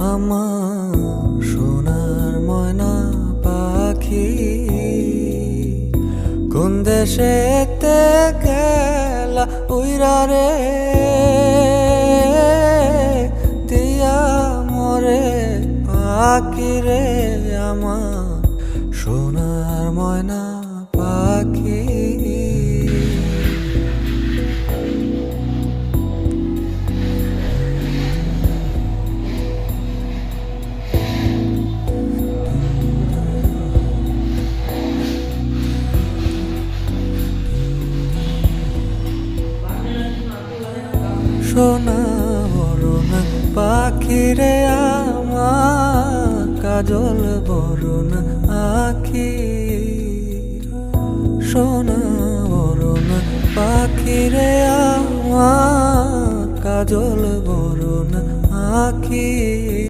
আমার সোনার ময়না পাখি কোন দেশেতে গেলা উইরা রে দিয়া মরে পাখি রে আমার সোনার ময়না পাখি সোনা বরণ পাখি রে আমার কাজল বরণ আখি সোনা বরণ পাখি রে আমার কাজল বরণ আখি।